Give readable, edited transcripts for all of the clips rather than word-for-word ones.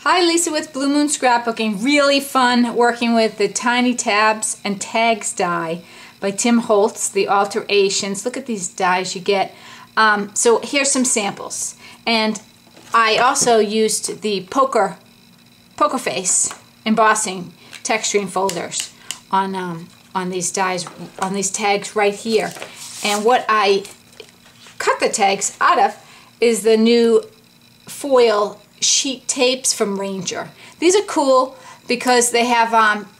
Hi, Lisa with Blue Moon Scrapbooking. Really fun working with the Tiny Tabs and Tags die by Tim Holtz, the Alterations. Look at these dies you get. So here's some samples. And I also used the poker face embossing texturing folders on these dies, on these tags right here. And what I cut the tags out of is the new foil sheet tapes from Ranger. These are cool because they have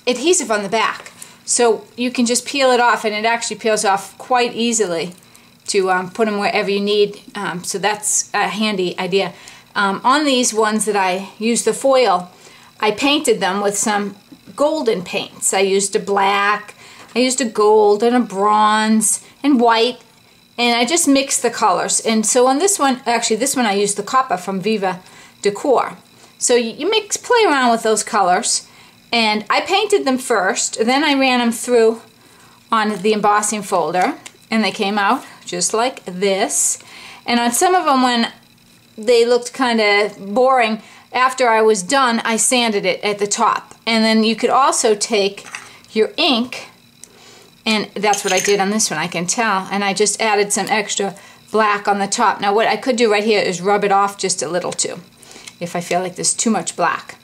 adhesive on the back, so you can just peel it off, and it actually peels off quite easily to put them wherever you need, so that's a handy idea. On these ones that I used the foil, I painted them with some golden paints. I used a black, I used a gold and a bronze and white, and I just mixed the colors. And so on this one, actually this one I used the copper from Viva Decor. So you play around with those colors, and I painted them first, then I ran them through on the embossing folder, and they came out just like this. And on some of them, when they looked kind of boring, after I was done, I sanded it at the top. And then you could also take your ink, and that's what I did on this one, I can tell, and I just added some extra black on the top. Now what I could do right here is rub it off just a little too, if I feel like there's too much black.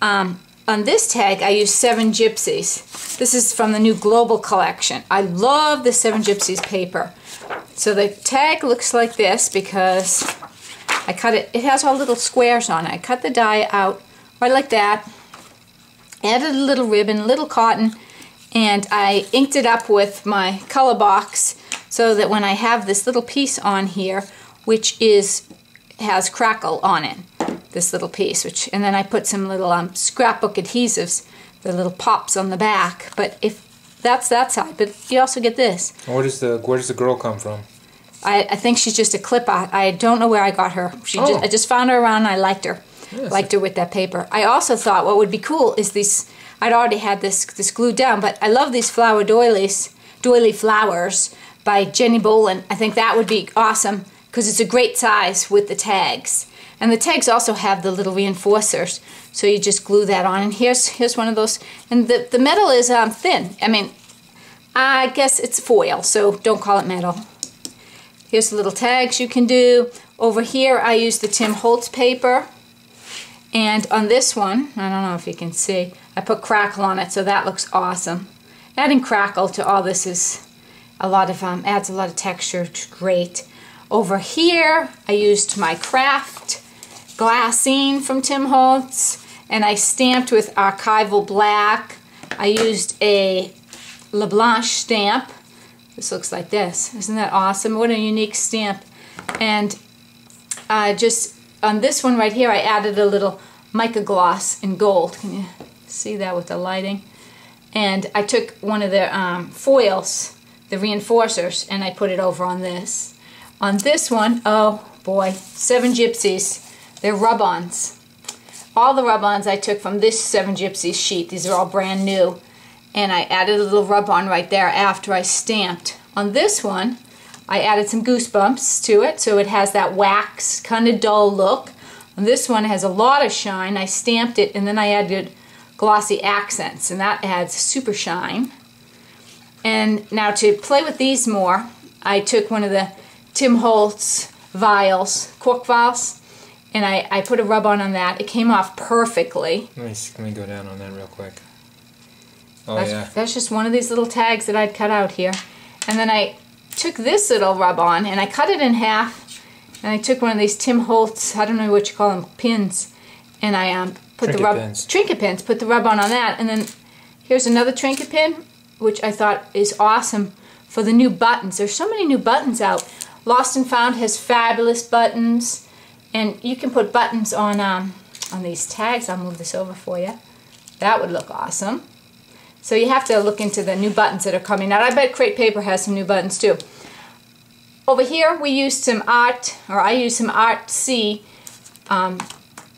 On this tag, I used 7 Gypsies. This is from the new Global collection. I love the 7 Gypsies paper. So the tag looks like this because I cut it. It has all little squares on it. I cut the die out right like that, added a little ribbon, a little cotton, and I inked it up with my color box so that when I have this little piece on here, which has crackle on it, this little piece, and then I put some little scrapbook adhesives, the little pops on the back. But if that's that side, but you also get this. Where does the girl come from? I think she's just a clip art. I don't know where I got her. I just found her around and I liked her. Yes. Liked her with that paper. I also thought what would be cool is these. I'd already had this glued down, but I love these flower doily flowers by Jenny Bolin. I think that would be awesome because it's a great size with the tags. And the tags also have the little reinforcers, so you just glue that on. And here's one of those. And the metal is thin. I mean, I guess it's foil, so don't call it metal. Here's the little tags you can do. Over here, I used the Tim Holtz paper. And on this one, I don't know if you can see, I put crackle on it, so that looks awesome. Adding crackle to all this is adds a lot of texture. It's great. Over here, I used my craft glassine from Tim Holtz, and I stamped with archival black. I used a La Blanche stamp. This looks like this. Isn't that awesome? What a unique stamp. And just on this one right here, I added a little mica gloss in gold. Can you see that with the lighting? And I took one of the foils, the reinforcers, and I put it over on this. On this one, oh boy, 7 Gypsies. They're rub-ons. All the rub-ons I took from this 7 Gypsies sheet. These are all brand new. And I added a little rub-on right there after I stamped. On this one, I added some goosebumps to it, so it has that wax, kind of dull look. On this one, it has a lot of shine. I stamped it, and then I added glossy accents, and that adds super shine. And now to play with these more, I took one of the Tim Holtz vials, cork vials, and I put a rub-on on that. It came off perfectly. Let me go down on that real quick. That's just one of these little tags that I'd cut out here. And then I took this little rub-on and I cut it in half, and I took one of these Tim Holtz, I don't know what you call them, pins, and I put trinket pins, put the rub-on on that. And then here's another trinket pin, which I thought is awesome for the new buttons. There's so many new buttons out. Lost and Found has fabulous buttons, and you can put buttons on these tags. I'll move this over for you. That would look awesome. So you have to look into the new buttons that are coming out. I bet Crate Paper has some new buttons too. Over here we used some I used some Art C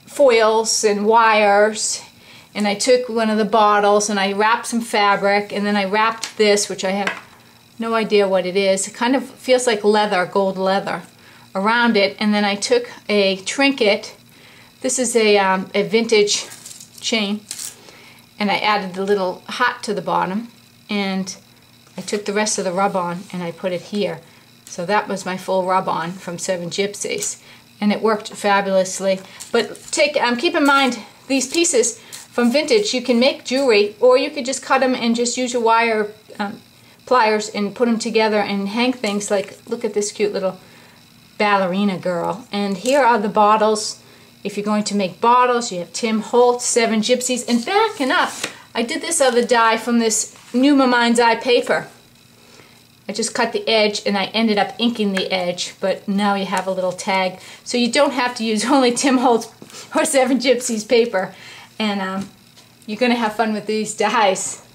foils and wires, and I took one of the bottles and I wrapped some fabric, and then I wrapped this, which I have no idea what it is. It kind of feels like leather, gold leather, around it, and then I took a trinket This is a vintage chain, and I added the little heart to the bottom, and I took the rest of the rub-on and I put it here. So that was my full rub-on from Seven Gypsies, and it worked fabulously. But keep in mind, these pieces from vintage, you can make jewelry, or you could just cut them and just use your wire pliers and put them together and hang things. Like, look at this cute little ballerina girl. And here are the bottles. If you're going to make bottles, you have Tim Holtz, Seven Gypsies. And backing up, I did this other die from this Numa Mind's Eye paper. I just cut the edge and I ended up inking the edge, but now you have a little tag. So you don't have to use only Tim Holtz or Seven Gypsies paper. And you're going to have fun with these dies.